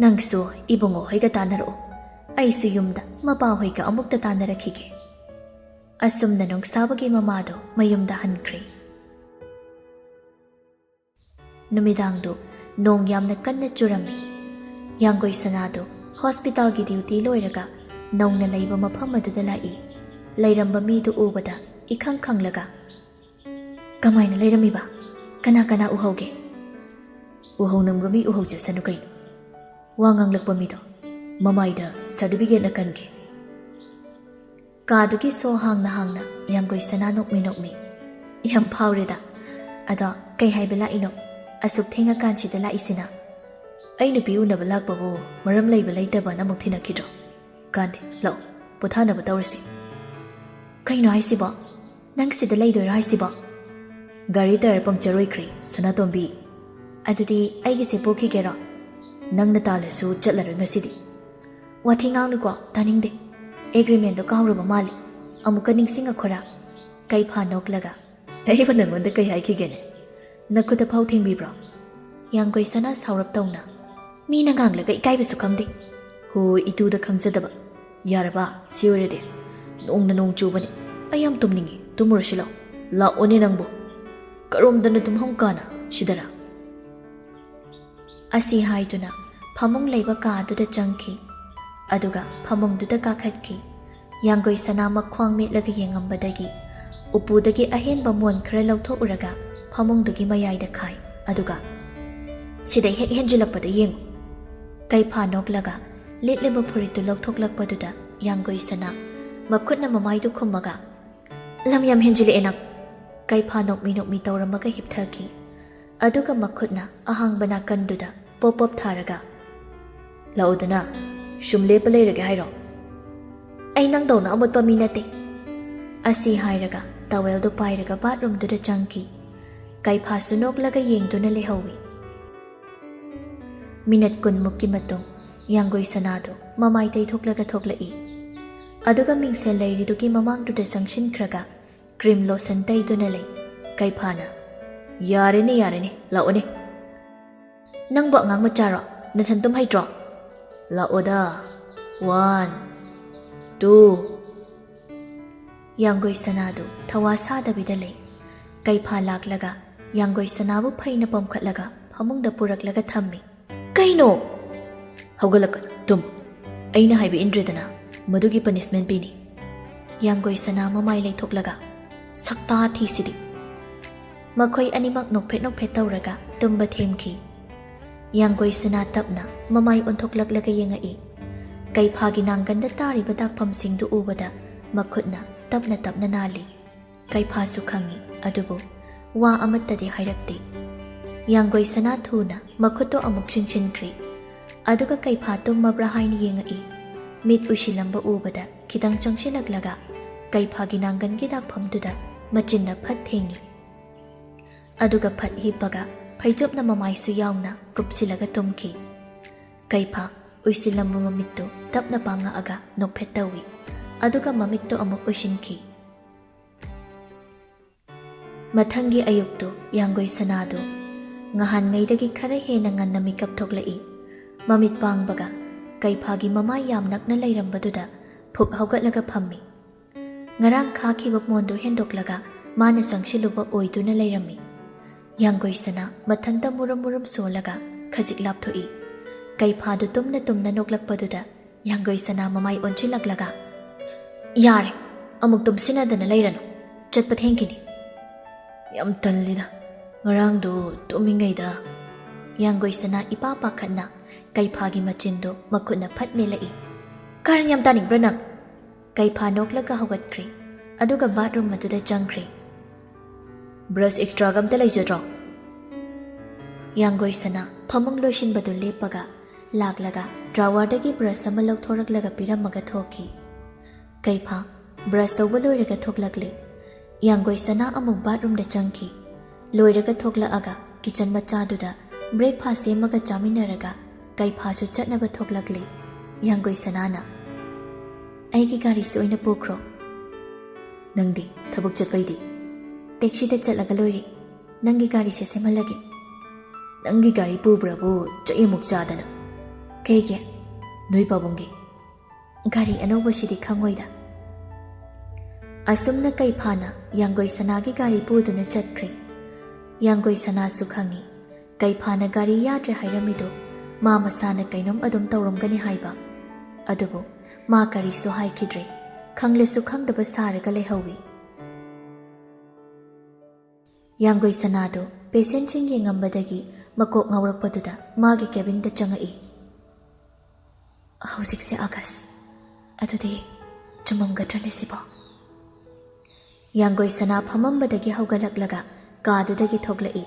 ꯅꯪꯁꯨ ꯏꯕꯨꯡꯉꯣ ꯍꯣꯏꯒ ꯇꯥꯟꯅꯔꯛꯑꯣ, ꯑꯩꯁꯨ ꯌꯨꯝꯗ ꯃꯄꯥꯍꯣꯏꯒ ꯑꯃꯨꯛꯇ ꯇꯥꯟꯅꯔꯛꯈꯤꯒꯦ꯫ ꯑꯁꯨꯝꯅ ꯅꯣꯡꯁꯥꯕꯒꯤ ꯃꯃꯥꯗꯣ ꯃꯌꯨꯝꯗ ꯍꯟꯈ꯭ꯔꯦ꯫ ꯅꯨꯃꯤꯗꯥꯡꯗꯨ ꯅꯣꯡ ꯌꯥꯝꯅ ꯀꯟꯅ ꯆꯨꯔꯝꯃꯤ꯫ ꯌꯥꯡꯒꯣꯏ ꯁꯅꯥꯗꯨ ꯍꯣꯁꯄꯤꯇꯥꯜꯒꯤ ꯗ꯭ꯌꯨꯇꯤ ꯂꯣꯏꯔꯒ ꯅꯧꯅ ꯂꯩꯕ ꯃꯐꯝ ꯑꯗꯨꯗ ꯂꯥꯛꯏ꯫ ꯂꯩꯔꯝꯕ ꯃꯤꯗꯨ ꯎꯕꯗ ꯏꯈꯪ ꯈꯪꯂꯒ, ꯀꯃꯥꯏꯅ ꯂꯩꯔꯝꯃꯤꯕ? ꯀꯅꯥ ꯀꯅꯥ ꯎꯍꯧꯒꯦ? ꯎꯍꯧꯅꯝꯒ ꯃꯤ ꯎꯍꯧꯖꯁꯅꯨ ꯀꯩꯅꯣ? ꯋꯥ ꯉꯥꯡꯂꯛꯄ ꯃꯤꯗꯣ ꯃꯃꯥꯏꯗ ꯁꯥꯔꯇꯤꯐꯤꯀꯦꯠꯅ ꯀꯟꯒꯦ꯫ ꯀꯥꯗꯨꯒꯤ ꯁꯣ ꯍꯥꯡꯅ ꯍꯥꯡꯅ ꯌꯥꯡꯒꯣꯏ ꯁꯅꯥ ꯅꯣꯛꯃꯤ ꯅꯣꯛꯃꯤ, ꯌꯥꯝ ꯐꯥꯎꯔꯦꯗ꯫ ꯑꯗꯣ ꯀꯩ ꯍꯥꯏꯕ ꯂꯥꯛꯏꯅꯣ? ꯑꯁꯨꯛ ꯊꯦꯡꯉꯀꯥꯟꯁꯤꯗ ꯂꯥꯛꯏꯁꯤꯅ? ꯑꯩ ꯅꯨꯄꯤ ꯎꯅꯕ ꯂꯥꯛꯄꯕꯨ ꯃꯔꯝ ꯂꯩꯕ ꯂꯩꯇꯕꯅ ꯑꯃꯨꯛ ꯊꯤꯅꯈꯤꯗ꯭ꯔꯣ? ꯀꯥꯟꯗꯦ, ꯂꯥꯛꯑꯣ, ꯄꯣꯊꯥꯅꯕ ꯇꯧꯔꯁꯤ꯫ ꯀꯩꯅꯣ ꯍꯥꯏꯁꯤꯕꯣ? ꯅꯪ ꯁꯤꯗ ꯂꯩꯗꯣꯏꯔꯣ ꯍꯥꯏꯁꯤꯕꯣ? ꯒꯥꯔꯤ ꯇꯥꯌꯔ ꯄꯪꯆꯔ ꯑꯣꯏꯈ꯭ꯔꯦ, ꯁꯅꯥꯇꯣꯝꯕꯤ꯫ ꯑꯗꯨꯗꯤ ꯑꯩꯒꯤꯁꯦ ꯄꯣꯛꯈꯤꯒꯦꯔꯣ? ꯅꯪꯅ ꯇꯥꯜꯂꯁꯨ ꯆꯠꯂꯔꯣꯏ ꯉꯁꯤꯗꯤ꯫ ꯋꯥꯊꯤ ꯉꯥꯡꯅꯨꯀꯣ, ꯇꯥꯅꯤꯡꯗꯦ꯫ ꯑꯦꯒ꯭ꯔꯤꯃꯦꯟꯗꯣ ꯀꯥꯎꯔꯕ ꯃꯥꯜꯂꯤ, ꯑꯃꯨꯛꯀ ꯅꯤꯡꯁꯤꯡꯉꯛꯈꯣꯔꯥ? ꯀꯩꯐꯥ ꯅꯣꯛꯂꯒ, ꯑꯩꯕꯨ ꯅꯪꯉꯣꯟꯗ ꯀꯩ ꯍꯥꯏꯈꯤꯒꯦꯅꯦ? ꯅꯈꯨꯠꯇ ꯐꯥꯎ ꯊꯦꯡꯕꯤꯕ꯭ꯔꯣ? ꯌꯥꯡꯒꯣꯏ ꯁꯅꯥ ꯁꯥꯎꯔꯞ ꯇꯧꯅ, ꯃꯤꯅ ꯉꯥꯡꯂꯒ ꯏꯀꯥꯏꯕꯁꯨ ꯈꯪꯗꯦ꯫ ꯍꯣꯏ, ꯏꯇꯨꯗ ꯈꯪꯖꯗꯕ꯫ ꯌꯥꯔꯕ ꯁꯤ ꯑꯣꯏꯔꯗꯤ? ꯅꯣꯡꯅ ꯅꯣꯡ ꯆꯨꯕꯅꯤ, ꯑꯩ ꯌꯥꯝ ꯇꯨꯝꯅꯤꯡꯉꯤ, ꯇꯨꯝꯃꯨꯔꯁꯤ ꯂꯥꯛꯑꯣ꯫ ꯂꯥꯛꯑꯣꯅꯦ ꯅꯪꯕꯨ, ꯀꯔꯣꯝꯗꯅ ꯇꯨꯝꯐꯝ ꯀꯥꯅ, ꯁꯤꯗꯔꯥ? ꯑꯁꯤ ꯍꯥꯏꯗꯨꯅ ꯐꯃꯨꯡ ꯂꯩꯕ ꯀꯥꯗꯨꯗ ꯆꯪꯈꯤ꯫ ꯑꯗꯨꯒ ꯐꯃꯨꯡꯗꯨꯗ ꯀꯥꯈꯠꯈꯤ꯫ ꯌꯥꯡꯒꯣꯏ ꯁꯅꯥ ꯃꯈ꯭ꯋꯥꯡ ꯃꯦꯠꯂꯒ ꯌꯦꯡꯉꯝꯕꯗꯒꯤ ꯎꯄꯨꯗꯒꯤ ꯑꯍꯦꯟꯕ ꯃꯣꯟ ꯈꯔ ꯂꯧꯊꯣꯛꯎꯔꯒ ꯐꯃꯨꯡꯗꯨꯒꯤ ꯃꯌꯥꯏꯗ ꯈꯥꯏ꯫ ꯑꯗꯨꯒ, ꯁꯤꯗ ꯍꯦꯛ ꯍꯦꯟꯖꯤꯜꯂꯛꯄꯗ ꯌꯦꯡꯉꯨ꯫ ꯀꯩꯐꯥ ꯅꯣꯛꯂꯒ ꯂꯤꯠꯂꯤꯕ ꯐꯨꯔꯤꯠꯇꯨ ꯂꯧꯊꯣꯛꯂꯛꯄꯗꯨꯗ ꯌꯥꯡꯒꯣꯏ ꯁꯅꯥ ꯃꯈꯨꯠꯅ ꯃꯃꯥꯏꯗꯨ ꯈꯨꯝꯃꯒ, ꯂꯝ ꯌꯥꯝ ꯍꯦꯟꯖꯤꯜꯂꯛꯑꯦ ꯅꯪ꯫ ꯀꯩꯐꯥ ꯅꯣꯛꯃꯤ ꯅꯣꯛꯃꯤ ꯇꯧꯔꯝꯃꯒ ꯍꯤꯞꯊꯈꯤ꯫ ꯑꯗꯨꯒ ꯃꯈꯨꯠꯅ ꯑꯍꯥꯡꯕ ꯅꯥꯀꯟꯗꯨꯗ ꯄꯣꯞ ꯄꯣꯞ ꯊꯥꯔꯒ, ꯂꯥꯛꯎꯗꯅ, ꯁꯨꯝ ꯂꯦꯞꯄ ꯂꯩꯔꯒꯦ ꯍꯥꯏꯔꯣ? ꯑꯩ ꯅꯪꯗꯧꯅ ꯑꯃꯣꯠꯄ ꯃꯤ ꯅꯠꯇꯦ꯫ ꯑꯁꯤ ꯍꯥꯏꯔꯒ ꯇꯥꯋꯦꯜꯗꯨ ꯄꯥꯏꯔꯒ ꯕꯥꯠꯔꯨꯝꯗꯨꯗ ꯆꯪꯈꯤ꯫ ꯀꯩꯐꯥꯁꯨ ꯅꯣꯛꯂꯒ ꯌꯦꯡꯗꯨꯅ ꯂꯩꯍꯧꯏ꯫ ꯃꯤꯅꯠ 10ꯃꯨꯛꯀꯤ ꯃꯇꯨꯡ ꯌꯥꯡꯒꯣꯏ ꯁꯅꯥꯗꯨ ꯃꯃꯥꯏ ꯇꯩꯊꯣꯛꯂꯒ ꯊꯣꯛꯂꯛꯏ꯫ ꯑꯗꯨꯒ ꯃꯤꯡꯁꯦꯜ ꯂꯩꯔꯤꯗꯨꯒꯤ ꯃꯃꯥꯡꯗꯨꯗ ꯆꯪꯁꯤꯟꯈ꯭ꯔꯒ ꯀ꯭ꯔꯤꯝ ꯂꯣꯁꯟ ꯇꯩꯗꯨꯅ ꯂꯩ꯫ ꯀꯩꯐꯥꯅ, ꯌꯥꯔꯦꯅꯦ ꯌꯥꯔꯦꯅꯦ, ꯂꯥꯛꯑꯣꯅꯦ꯫ ꯅꯪꯕꯨ ꯑꯉꯥꯡ ꯃꯆꯥꯔꯣ? ꯅꯊꯟ ꯇꯨꯝ ꯍꯩꯇ꯭ꯔꯣ? ꯂꯥꯛꯑꯣꯗ, 1, 2꯫ ꯌꯥꯡꯒꯣꯏ ꯁꯅꯥꯗꯨ ꯊꯋꯥ ꯁꯥꯗꯕꯤꯗ ꯂꯩ꯫ ꯀꯩꯐꯥ ꯂꯥꯛꯂꯒ ꯌꯥꯡꯒꯣꯏ ꯁꯅꯥꯕꯨ ꯐꯩꯅ ꯄꯝꯈꯠꯂꯒ ꯐꯃꯨꯡꯗ ꯄꯨꯔꯛꯂꯒ ꯊꯝꯃꯤ꯫ ꯀꯩꯅꯣ? ꯍꯧꯒꯠꯂꯛꯀꯅꯨ, ꯇꯨꯝ꯫ ꯑꯩꯅ ꯍꯥꯏꯕ ꯏꯟꯗ꯭ꯔꯦꯗꯅ ꯃꯗꯨꯒꯤ ꯄꯅꯤꯁꯃꯦꯟ ꯄꯤꯅꯤ꯫ ꯌꯥꯡꯒꯣꯏ ꯁꯅꯥ ꯃꯃꯥꯏ ꯂꯩꯊꯣꯛꯂꯒ ꯁꯛꯇꯥ ꯊꯤꯁꯤꯗꯤ꯫ ꯃꯈꯣꯏ ꯑꯅꯤꯃꯛ ꯅꯣꯛꯐꯦꯠ ꯅꯣꯛꯐꯦꯠ ꯇꯧꯔꯒ ꯇꯨꯝꯕ ꯊꯦꯝꯈꯤ꯫ ꯌꯥꯡꯒꯣꯏ ꯁꯅꯥ ꯇꯞꯅ ꯃꯃꯥꯏ ꯑꯣꯟꯊꯣꯛꯂꯛꯂꯒ ꯌꯦꯡꯉꯛꯏ꯫ ꯀꯩꯐꯥꯒꯤ ꯅꯥꯡꯒꯟꯗ ꯇꯥꯔꯤꯕ ꯗꯥꯛꯐꯝꯁꯤꯡꯗꯨ ꯎꯕꯗ ꯃꯈꯨꯠꯅ ꯇꯞꯅ ꯇꯞꯅ ꯅꯥꯜꯂꯤ꯫ ꯀꯩꯐꯥꯁꯨ ꯈꯪꯏ, ꯑꯗꯨꯕꯨ ꯋꯥ ꯑꯃꯠꯇꯗꯤ ꯍꯥꯏꯔꯛꯇꯦ꯫ ꯌꯥꯡꯒꯣꯏ ꯁꯅꯥ ꯊꯨꯅ ꯃꯈꯨꯠꯇꯣ ꯑꯃꯨꯛ ꯆꯤꯡꯁꯤꯟꯈ꯭ꯔꯤ꯫ ꯑꯗꯨꯒ ꯀꯩꯐꯥ ꯇꯨꯝꯃꯕ꯭ꯔꯥ ꯍꯥꯏꯅ ꯌꯦꯡꯉꯛꯏ꯫ ꯃꯤꯠ ꯎꯏꯁꯤꯜꯂꯝꯕ ꯎꯕꯗ ꯈꯤꯇꯪ ꯆꯪꯁꯤꯜꯂꯛꯂꯒ ꯀꯩꯐꯥꯒꯤ ꯅꯥꯡꯒꯟꯒꯤ ꯗꯥꯛꯐꯝꯗꯨꯗ ꯃꯆꯤꯟꯅ ꯐꯠ ꯊꯦꯡꯉꯤ꯫ ꯑꯗꯨꯒ ꯐꯠ ꯍꯤꯞꯄꯒ ꯐꯩꯖꯨꯞꯅ ꯃꯃꯥꯏꯁꯨ ꯌꯥꯎꯅ ꯀꯨꯞꯁꯤꯜꯂꯒ ꯇꯨꯝꯈꯤ꯫ ꯀꯩꯐꯥ ꯎꯏꯁꯤꯜꯂꯝꯕ ꯃꯃꯤꯠꯇꯨ ꯇꯞꯅ ꯄꯥꯡꯉꯛꯑꯒ ꯅꯣꯛꯐꯦꯠ ꯇꯧꯏ꯫ ꯑꯗꯨꯒ ꯃꯃꯤꯠꯇꯨ ꯑꯃꯨꯛ ꯎꯏꯁꯤꯟꯈꯤ꯫ ꯃꯊꯪꯒꯤ ꯑꯌꯨꯛꯇꯨ ꯌꯥꯡꯒꯣꯏ ꯁꯅꯥꯗꯨ ꯉꯍꯥꯟꯉꯩꯗꯒꯤ ꯈꯔ ꯍꯦꯟꯅ ꯉꯟꯅ ꯃꯤꯀꯞ ꯊꯣꯛꯂꯛꯏ꯫ ꯃꯃꯤꯠ ꯄꯥꯡꯕꯒ ꯀꯩꯐꯥꯒꯤ ꯃꯃꯥꯏ ꯌꯥꯝ ꯅꯛꯅ ꯂꯩꯔꯝꯕꯗꯨꯗ ꯐꯨꯛ ꯍꯧꯒꯠꯂꯒ ꯐꯝꯃꯤ꯫ ꯉꯔꯥꯡ ꯈꯥꯈꯤꯕ ꯃꯣꯟꯗꯨ ꯍꯦꯟꯗꯣꯛꯂꯒ ꯃꯥꯅ ꯆꯪꯁꯤꯜꯂꯨꯕ ꯑꯣꯏꯗꯨꯅ ꯂꯩꯔꯝꯃꯤ꯫ ꯌꯥꯡꯒꯣꯏ ꯁꯅꯥ ꯃꯊꯟꯇ ꯃꯨꯔꯨꯝ ꯃꯨꯔꯨꯝ ꯁꯣꯜꯂꯒ ꯈꯖꯤꯛ ꯂꯥꯞꯊꯣꯛꯏ꯫ ꯀꯩꯐꯥꯗꯨ ꯇꯨꯝꯅ ꯇꯨꯝꯅ ꯅꯣꯛꯂꯛꯄꯗꯨꯗ ꯌꯥꯡꯒꯣꯏ ꯁꯅꯥ ꯃꯃꯥꯏ ꯑꯣꯟꯁꯤꯜꯂꯛꯂꯒ ꯌꯥꯔꯦ, ꯑꯃꯨꯛ ꯇꯨꯝꯁꯤꯟꯅꯗꯅ ꯂꯩꯔꯅꯨ, ꯆꯠꯄ ꯊꯦꯡꯈꯤꯅꯤ꯫ ꯌꯥꯝ ꯇꯜꯂꯤꯗ, ꯉꯔꯥꯡꯗꯣ ꯇꯨꯝꯃꯤꯉꯩꯗ꯫ ꯌꯥꯡꯒꯣꯏ ꯁꯅꯥ ꯏꯄꯥ ꯄꯥꯈꯠꯅ ꯀꯩꯐꯥꯒꯤ ꯃꯆꯤꯟꯗꯨ ꯃꯈꯨꯠꯅ ꯐꯠ ꯃꯦꯜꯂꯛꯏ꯫ ꯀꯥꯔꯟ ꯌꯥꯝ ꯇꯥꯅꯤꯡꯕ꯭ꯔꯥ ꯅꯪ? ꯀꯩꯐꯥ ꯅꯣꯛꯂꯒ ꯍꯧꯒꯠꯈ꯭ꯔꯤ꯫ ꯑꯗꯨꯒ ꯕꯥꯠꯔꯨꯝ ꯑꯗꯨꯗ ꯆꯪꯈ꯭ꯔꯤ꯫ ꯕ꯭ꯔꯁ ꯑꯦꯛꯁꯇ꯭ꯔꯥꯒ ꯑꯝꯇ ꯂꯩꯖꯗ꯭ꯔꯣ? ꯌꯥꯡꯒꯣꯏ ꯁꯅꯥ ꯐꯃꯨꯡ ꯂꯣꯏꯁꯤꯟꯕꯗꯨ ꯂꯦꯞꯄꯒ ꯂꯥꯛꯂꯒ ꯗ꯭ꯔꯥꯋꯔꯗꯒꯤ ꯕ꯭ꯔꯁ ꯑꯃ ꯂꯧꯊꯣꯔꯛꯂꯒ ꯄꯤꯔꯝꯃꯒ ꯊꯣꯛꯈꯤ꯫ ꯀꯩꯐꯥ ꯕ꯭ꯔꯁ ꯇꯧꯕ ꯂꯣꯏꯔꯒ ꯊꯣꯛꯂꯛꯂꯤ꯫ ꯌꯥꯡꯒꯣꯏ ꯁꯅꯥ ꯑꯃꯨꯛ ꯕꯥꯠꯔꯨꯝꯗ ꯆꯪꯈꯤ꯫ ꯂꯣꯏꯔꯒ ꯊꯣꯛꯂꯛꯑꯒ ꯀꯤꯆꯟ ꯃꯆꯥꯗꯨꯗ ꯕ꯭ꯔꯦꯛꯐꯥꯁ ꯁꯦꯝꯃꯒ ꯆꯥꯃꯤꯟꯅꯔꯒ ꯀꯩꯐꯥꯁꯨ ꯆꯠꯅꯕ ꯊꯣꯛꯂꯛꯂꯤ꯫ ꯌꯥꯡꯒꯣꯏ ꯁꯅꯥꯅ ꯑꯩꯒꯤ ꯒꯥꯔꯤꯁꯨ ꯑꯣꯏꯅ ꯄꯨꯈ꯭ꯔꯣ꯫ ꯅꯪꯗꯤ ꯊꯕꯛ ꯆꯠꯄꯩꯗꯤ? ꯇꯦꯛꯁꯤꯗ ꯆꯠꯂꯒ ꯂꯣꯏꯔꯦ, ꯅꯪꯒꯤ ꯒꯥꯔꯤꯁꯦ ꯁꯦꯝꯍꯜꯂꯒꯦ꯫ ꯅꯪꯒꯤ ꯒꯥꯔꯤ ꯄꯨꯕ꯭ꯔꯕꯨ ꯆꯩꯃꯨꯛ ꯆꯥꯗꯅ? ꯀꯩꯒꯤ? ꯅꯣꯏ ꯄꯥꯕꯨꯡꯒꯤ ꯒꯥꯔꯤ ꯑꯅꯧꯕꯁꯤꯗꯤ ꯈꯪꯉꯣꯏꯗ꯫ ꯑꯁꯨꯝꯅ ꯀꯩꯐꯥꯅ ꯌꯥꯡꯒꯣꯏ ꯁꯅꯥꯒꯤ ꯒꯥꯔꯤ ꯄꯨꯗꯨꯅ ꯆꯠꯈ꯭ꯔꯤ꯫ ꯌꯥꯡꯒꯣꯏ ꯁꯅꯥꯁꯨ ꯈꯪꯏ ꯀꯩꯐꯥꯅ ꯒꯥꯔꯤ ꯌꯥꯗ꯭ꯔꯦ ꯍꯥꯏꯔꯝꯃꯤꯗꯨ ꯃꯥ ꯃꯁꯥꯅ ꯀꯩꯅꯣꯝ ꯑꯗꯨꯝ ꯇꯧꯔꯝꯒꯅꯤ ꯍꯥꯏꯕ꯫ ꯑꯗꯨꯕꯨ ꯃꯥ ꯀꯔꯤꯁꯨ ꯍꯥꯏꯈꯤꯗ꯭ꯔꯦ, ꯈꯪꯂꯁꯨ ꯈꯪꯗꯕ ꯁꯥꯔꯒ ꯂꯩꯍꯧꯏ꯫ ꯌꯥꯡꯒꯣꯏ ꯁꯅꯥꯗꯨ ꯄꯦꯁꯦꯟꯁꯤꯡ ꯌꯦꯡꯉꯝꯕꯗꯒꯤ ꯃꯀꯣꯛ ꯉꯥꯎꯔꯛꯄꯗꯨꯗ ꯃꯥꯒꯤ ꯀꯦꯕꯤꯟꯗ ꯆꯪꯉꯛꯏ꯫ ꯍꯧꯖꯤꯛꯁꯦ ꯑꯥꯒꯁ, ꯑꯗꯨꯗꯤ ꯆꯨꯝꯃꯝꯒꯗ꯭ꯔꯅꯦ ꯁꯤꯕꯣ? ꯌꯥꯡꯒꯣꯏ ꯁꯅꯥ ꯐꯝꯃꯝꯕꯗꯒꯤ ꯍꯧꯒꯠꯂꯛꯂꯒ ꯀꯥꯗꯨꯗꯒꯤ ꯊꯣꯛꯂꯛꯏ꯫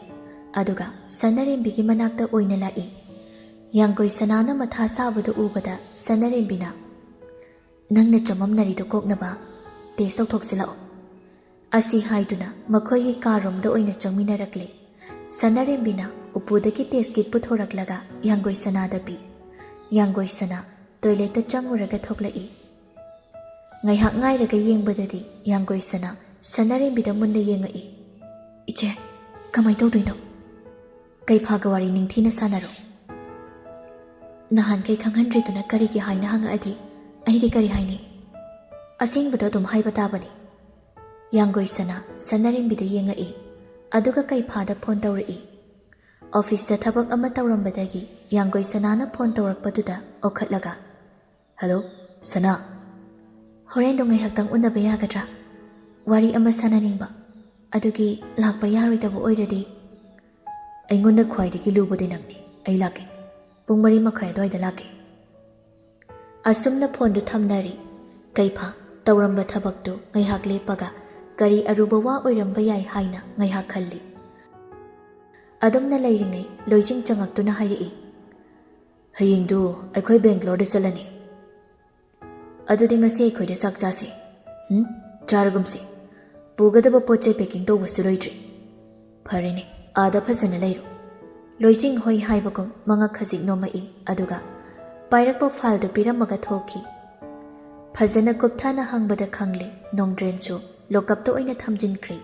ꯑꯗꯨꯒ ꯁꯅꯔꯦꯝꯕꯤꯒꯤ ꯃꯅꯥꯛꯇ ꯑꯣꯏꯅ ꯂꯥꯛꯏ꯫ ꯌꯥꯡꯒꯣꯏ ꯁꯅꯥꯅ ꯃꯊꯥ ꯁꯥꯕꯗꯨ ꯎꯕꯗ ꯁꯅꯔꯦꯝꯕꯤꯅ ꯅꯪꯅ ꯆꯃꯝꯅꯔꯤꯗꯨ ꯀꯣꯛꯅꯕ ꯇꯦꯁ ꯇꯧꯊꯣꯛꯁꯤ ꯂꯥꯛꯑꯣ ꯑꯁꯤ ꯍꯥꯏꯗꯨꯅ ꯃꯈꯣꯏꯒꯤ ꯀꯥꯔꯣꯝꯗ ꯑꯣꯏꯅ ꯆꯪꯃꯤꯟꯅꯔꯛꯂꯤ꯫ ꯁꯅꯔꯦꯝꯕꯤꯅ ꯎꯄꯨꯗꯒꯤ ꯇꯦꯁ ꯀꯤꯠ ꯄꯨꯊꯣꯔꯛꯂꯒ ꯌꯥꯡꯒꯣꯏ ꯁꯅꯥꯗ ꯄꯤ꯫ ꯌꯥꯡꯒꯣꯏ ꯁꯅꯥ ꯇꯣꯏꯂꯦꯠꯇ ꯆꯪꯉꯨꯔꯒ ꯊꯣꯛꯂꯛꯏ꯫ ꯉꯥꯏꯍꯥꯛ ꯉꯥꯏꯔꯒ ꯌꯦꯡꯕꯗꯗꯤ ꯌꯥꯡꯒꯣꯏ ꯁꯅꯥ ꯁꯅꯔꯦꯝꯕꯤꯗ ꯃꯨꯟꯅ ꯌꯦꯡꯉꯛꯏ꯫ ꯏꯆꯦ, ꯀꯃꯥꯏꯅ ꯇꯧꯗꯣꯏꯅꯣ? ꯀꯩꯐꯥꯒ ꯋꯥꯔꯤ ꯅꯤꯡꯊꯤꯅ ꯁꯥꯟꯅꯔꯣ꯫ ꯅꯍꯥꯟꯈꯩ ꯈꯪꯍꯟꯗ꯭ꯔꯤꯗꯨꯅ ꯀꯔꯤꯒꯤ ꯍꯥꯏꯅ ꯍꯪꯉꯛꯑꯗꯤ ꯑꯩꯗꯤ ꯀꯔꯤ ꯍꯥꯏꯅꯤ? ꯑꯁꯦꯡꯕꯗꯣ ꯑꯗꯨꯝ ꯍꯥꯏꯕ ꯇꯥꯕꯅꯤ꯫ ꯌꯥꯡꯒꯣꯏ ꯁꯅꯥ ꯁꯅꯔꯦꯝꯕꯤꯗ ꯌꯦꯡꯉꯛꯏ꯫ ꯑꯗꯨꯒ ꯀꯩꯐꯥꯗ ꯐꯣꯟ ꯇꯧꯔꯛꯏ꯫ ꯑꯣꯐꯤꯁꯇ ꯊꯕꯛ ꯑꯃ ꯇꯧꯔꯝꯕꯗꯒꯤ ꯌꯥꯡꯒꯣꯏ ꯁꯅꯥꯅ ꯐꯣꯟ ꯇꯧꯔꯛꯄꯗꯨꯗ ꯑꯣꯈꯠꯂꯒ ꯍꯜꯂꯣ ꯁꯅꯥ, ꯍꯣꯔꯦꯟꯗꯣ ꯉꯥꯏꯍꯥꯛꯇꯪ ꯎꯅꯕ ꯌꯥꯒꯗ꯭ꯔꯥ? ꯋꯥꯔꯤ ꯑꯃ ꯁꯥꯟꯅꯅꯤꯡꯕ, ꯑꯗꯨꯒꯤ ꯂꯥꯛꯄ ꯌꯥꯔꯣꯏꯗꯕ ꯑꯣꯏꯔꯗꯤ? ꯑꯩꯉꯣꯟꯗ ꯈ꯭ꯋꯥꯏꯗꯒꯤ ꯂꯨꯕꯗꯤ ꯅꯪꯅꯤ, ꯑꯩ ꯂꯥꯛꯀꯦ, ꯄꯨꯡ 4:30 ꯑꯗꯨꯋꯥꯏꯗ ꯂꯥꯛꯀꯦ꯫ ꯑꯁꯨꯝꯅ ꯐꯣꯟꯗꯨ ꯊꯝꯅꯔꯤ꯫ ꯀꯩꯐꯥ ꯇꯧꯔꯝꯕ ꯊꯕꯛꯇꯨ ꯉꯥꯏꯍꯥꯛ ꯂꯦꯞꯄꯒ ꯀꯔꯤ ꯑꯔꯨꯕ ꯋꯥ ꯑꯣꯏꯔꯝꯕ ꯌꯥꯏ ꯍꯥꯏꯅ ꯉꯥꯏꯍꯥꯛ ꯈꯜꯂꯤ꯫ ꯑꯗꯨꯝꯅ ꯂꯩꯔꯤꯉꯩ ꯂꯣꯏꯖꯤꯡ ꯆꯪꯉꯛꯇꯨꯅ ꯍꯥꯏꯔꯛꯏ, ꯍꯌꯦꯡꯗꯨ ꯑꯩꯈꯣꯏ ꯕꯦꯡꯒ꯭ꯂꯣꯔꯗ ꯆꯠꯂꯅꯤ꯫ ꯑꯗꯨꯗꯤ ꯉꯁꯤ ꯑꯩꯈꯣꯏꯗ ꯆꯥꯛ ꯆꯥꯁꯤ꯫ ꯆꯥꯔꯒꯨꯝꯁꯤ, ꯄꯨꯒꯗꯕ ꯄꯣꯠ ꯆꯩ ꯄꯦꯀꯤꯡ ꯇꯧꯕꯁꯨ ꯂꯣꯏꯗ꯭ꯔꯤ꯫ ꯐꯔꯦꯅꯦ, ꯑꯥꯗ ꯐꯖꯅ ꯂꯩꯔꯣ꯫ ꯂꯣꯏꯖꯤꯡ ꯍꯣꯏ ꯍꯥꯏꯕꯒꯨꯝ ꯃꯉꯛ ꯈꯖꯤꯛ ꯅꯣꯝꯃꯛꯏ꯫ ꯑꯗꯨꯒ ꯄꯥꯏꯔꯛꯄ ꯐꯥꯏꯜꯗꯨ ꯄꯤꯔꯝꯃꯒ ꯊꯣꯛꯈꯤ꯫ ꯐꯖꯅ ꯀꯨꯞꯊꯅ ꯍꯪꯕꯗ ꯈꯪꯂꯦ ꯅꯣꯡꯗ꯭ꯔꯦꯟꯁꯨ ꯂꯣꯀꯞꯇ ꯑꯣꯏꯅ ꯊꯝꯖꯤꯟꯈ꯭ꯔꯤ꯫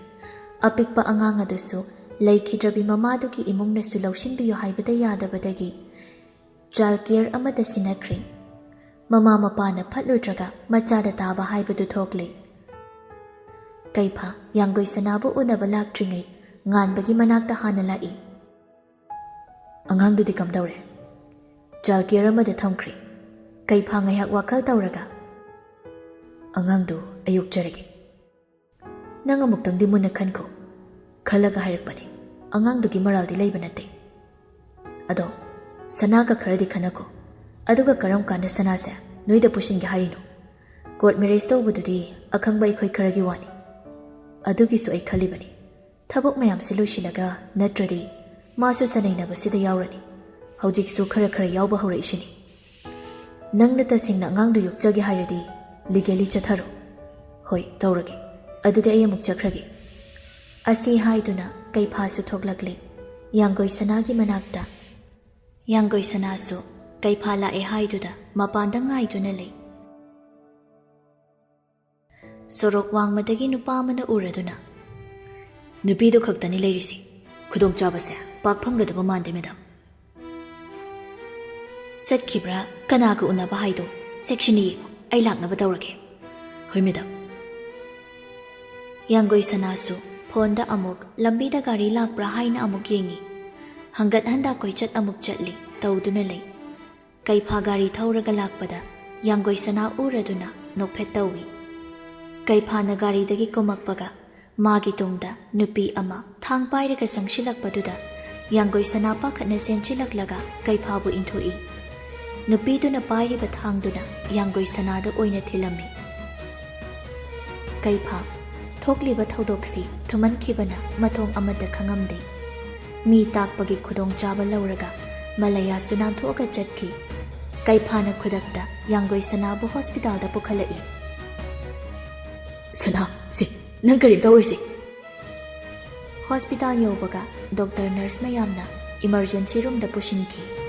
ꯑꯄꯤꯛꯄ ꯑꯉꯥꯡ ꯑꯗꯨꯁꯨ ꯂꯩꯈꯤꯗ꯭ꯔꯕꯤ ꯃꯃꯥꯗꯨꯒꯤ ꯏꯃꯨꯡꯅꯁꯨ ꯂꯧꯁꯤꯟꯕꯤꯌꯨ ꯍꯥꯏꯕꯗ ꯌꯥꯗꯕꯗꯒꯤ ꯆꯥꯏꯜ ꯀꯦꯌꯔ ꯑꯃꯗ ꯁꯤꯟꯅꯈ꯭ꯔꯤ꯫ ꯃꯃꯥ ꯃꯄꯥꯅ ꯐꯠꯂꯨꯗ꯭ꯔꯒ ꯃꯆꯥꯗ ꯇꯥꯕ ꯍꯥꯏꯕꯗꯨ ꯊꯣꯛꯂꯦ꯫ ꯀꯩꯐꯥ ꯌꯥꯡꯒꯣꯏ ꯁꯅꯥꯕꯨ ꯎꯅꯕ ꯂꯥꯛꯇ꯭ꯔꯤꯉꯩ ꯉꯥꯟꯕꯒꯤ ꯃꯅꯥꯛꯇ ꯍꯥꯟꯅ ꯂꯥꯛꯏ꯫ ꯑꯉꯥꯡꯗꯨꯗꯤ ꯀꯝꯗꯧꯔꯦ? ꯆꯥꯏꯜ ꯀꯦꯌꯔ ꯑꯃꯗ ꯊꯝꯈ꯭ꯔꯦ꯫ ꯀꯩꯐꯥ ꯉꯥꯏꯍꯥꯛ ꯋꯥꯈꯜ ꯇꯧꯔꯒ ꯑꯉꯥꯡꯗꯨ ꯑꯩ ꯌꯣꯛꯆꯔꯒꯦ꯫ ꯅꯪ ꯑꯃꯨꯛꯇꯪꯗꯤ ꯃꯨꯟꯅ ꯈꯟꯈꯣ꯫ ꯈꯜꯂꯒ ꯍꯥꯏꯔꯛꯄꯅꯦ꯫ ꯑꯉꯥꯡꯗꯨꯒꯤ ꯃꯔꯥꯜꯗꯤ ꯂꯩꯕ ꯅꯠꯇꯦ꯫ ꯑꯗꯣ ꯁꯅꯥꯒ ꯈꯔꯗꯤ ꯈꯟꯅꯈꯣ꯫ ꯑꯗꯨꯒ ꯀꯔꯝ ꯀꯥꯟꯗ ꯁꯅꯥꯁꯦ ꯅꯣꯏꯗ ꯄꯨꯁꯤꯟꯒꯦ ꯍꯥꯏꯔꯤꯅꯣ? ꯀꯣꯔꯠ ꯃꯦꯔꯦꯖ ꯇꯧꯕꯗꯨꯗꯤ ꯑꯈꯪꯕ ꯑꯩꯈꯣꯏ ꯈꯔꯒꯤ ꯋꯥꯅꯤ꯫ ꯑꯗꯨꯒꯤꯁꯨ ꯑꯩ ꯈꯜꯂꯤꯕꯅꯤ꯫ ꯊꯕꯛ ꯃꯌꯥꯝꯁꯤ ꯂꯣꯏꯁꯤꯜꯂꯒ ꯅꯠꯇ꯭ꯔꯗꯤ ꯃꯥꯁꯨ ꯆꯅꯩꯅꯕꯁꯤꯗ ꯌꯥꯎꯔꯅꯤ꯫ ꯍꯧꯖꯤꯛꯁꯨ ꯈꯔ ꯌꯥꯎꯕ ꯍꯧꯔꯛꯏꯁꯤꯅꯤ꯫ ꯅꯪꯅ ꯇꯁꯦꯡꯅ ꯑꯉꯥꯡꯗꯨ ꯌꯣꯛꯆꯒꯦ ꯍꯥꯏꯔꯗꯤ ꯂꯤꯒꯦꯂꯤ ꯆꯠꯊꯔꯣ꯫ ꯍꯣꯏ ꯇꯧꯔꯒꯦ꯫ ꯑꯗꯨꯗꯤ ꯑꯩ ꯑꯃꯨꯛ ꯆꯠꯈ꯭ꯔꯒꯦ꯫ ꯑꯁꯤ ꯍꯥꯏꯗꯨꯅ ꯀꯩꯐꯥꯁꯨ ꯊꯣꯛꯂꯛꯂꯦ ꯌꯥꯡꯒꯣꯏ ꯁꯅꯥꯒꯤ ꯃꯅꯥꯛꯇ꯫ ꯌꯥꯡꯒꯣꯏ ꯁꯅꯥꯁꯨ ꯀꯩꯐꯥ ꯂꯥꯛꯑꯦ ꯍꯥꯏꯗꯨꯅ ꯃꯄꯥꯟꯗ ꯉꯥꯏꯗꯨꯅ ꯂꯩ꯫ ꯁꯣꯔꯣꯛ ꯋꯥꯡꯃꯗꯒꯤ ꯅꯨꯄꯥ ꯑꯃꯅ ꯎꯔꯗꯨꯅ ꯅꯨꯄꯤꯗꯨ ꯈꯛꯇꯅꯤ ꯂꯩꯔꯤꯁꯤ꯫ ꯈꯨꯗꯣꯡꯆꯥꯕꯁꯦ ꯄꯥꯛ ꯐꯪꯒꯗꯕ ꯃꯥꯟꯗꯦ ꯃꯦꯗꯥꯝ꯫ ꯆꯠꯈꯤꯕ꯭ꯔꯥ ꯀꯅꯥꯒ ꯎꯅꯕ ꯍꯥꯏꯗꯣ ꯁꯦꯛꯁꯟ ꯌꯦꯡꯉꯣ꯫ ꯑꯩ ꯂꯥꯛꯅꯕ ꯇꯧꯔꯒꯦ꯫ ꯍꯣꯏ ꯃꯦꯗꯥꯝ꯫ ꯌꯥꯡꯒꯣꯏ ꯁꯅꯥꯁꯨ ꯐꯣꯟꯗ ꯑꯃꯨꯛ ꯂꯝꯕꯤꯗ ꯒꯥꯔꯤ ꯂꯥꯛꯄ꯭ꯔꯥ ꯍꯥꯏꯅ ꯑꯃꯨꯛ ꯌꯦꯡꯉꯤ꯫ ꯍꯪꯒꯠ ꯍꯟꯗꯥ ꯀꯣꯏꯆꯠ ꯑꯃꯨꯛ ꯆꯠꯂꯤ ꯇꯧꯗꯨꯅ ꯂꯩ꯫ ꯀꯩꯐꯥ ꯒꯥꯔꯤ ꯊꯧꯔꯒ ꯂꯥꯛꯄꯗ ꯌꯥꯡꯒꯣꯏ ꯁꯅꯥ ꯎꯔꯗꯨꯅ ꯅꯣꯛꯐꯦꯠ ꯇꯧꯏ꯫ ꯀꯩꯐꯥꯅ ꯒꯥꯔꯤꯗꯒꯤ ꯀꯨꯝꯃꯛꯄꯒ ꯃꯥꯒꯤ ꯇꯨꯡꯗ ꯅꯨꯄꯤ ꯑꯃ ꯊꯥꯡ ꯄꯥꯏꯔꯒ ꯆꯪꯁꯤꯜꯂꯛꯄꯗꯨꯗ ꯌꯥꯡꯒꯣꯏ ꯁꯅꯥ ꯄꯥꯈꯠꯅ ꯆꯦꯟꯁꯤꯜꯂꯛꯂꯒ ꯀꯩꯐꯥꯕꯨ ꯏꯟꯊꯣꯛꯏ꯫ ꯅꯨꯄꯤꯗꯨꯅ ꯄꯥꯏꯔꯤꯕ ꯊꯥꯡꯗꯨꯅ ꯌꯥꯡꯒꯣꯏ ꯁꯅꯥꯗ ꯑꯣꯏꯅ ꯊꯤꯜꯂꯝꯃꯤ꯫ ꯀꯩꯐꯥ ꯊꯣꯛꯂꯤꯕ ꯊꯧꯗꯣꯛꯁꯤ ꯊꯨꯃꯟꯈꯤꯕꯅ ꯃꯊꯣꯡ ꯑꯃꯠꯇ ꯈꯪꯉꯝꯗꯦ꯫ ꯃꯤ ꯇꯥꯛꯄꯒꯤ ꯈꯨꯗꯣꯡꯆꯥꯕ ꯂꯧꯔꯒ ꯃꯂꯌꯥꯁꯨ ꯅꯥꯟꯊꯣꯛꯑꯒ ꯆꯠꯈꯤ꯫ ꯀꯩꯐꯥꯅ ꯈꯨꯗꯛꯇ ꯌꯥꯡꯒꯣꯏ ꯁꯅꯥꯕꯨ ꯍꯣꯁꯄꯤꯇꯥꯜꯗ ꯄꯨꯈꯠꯂꯛꯏ꯫ ꯁꯅꯥ ꯁꯤ ꯅꯪ ꯀꯔꯤꯝ ꯇꯧꯔꯣꯏꯁꯤ꯫ ꯍꯣꯁꯄꯤꯇꯥꯜ ꯌꯧꯕꯒ ꯗꯣꯛꯇꯔ ꯅꯔꯁ ꯃꯌꯥꯝꯅ ꯏꯃꯔꯖꯦꯟꯁꯤ ꯔꯨꯝꯗ ꯄꯨꯁꯤꯟꯈꯤ꯫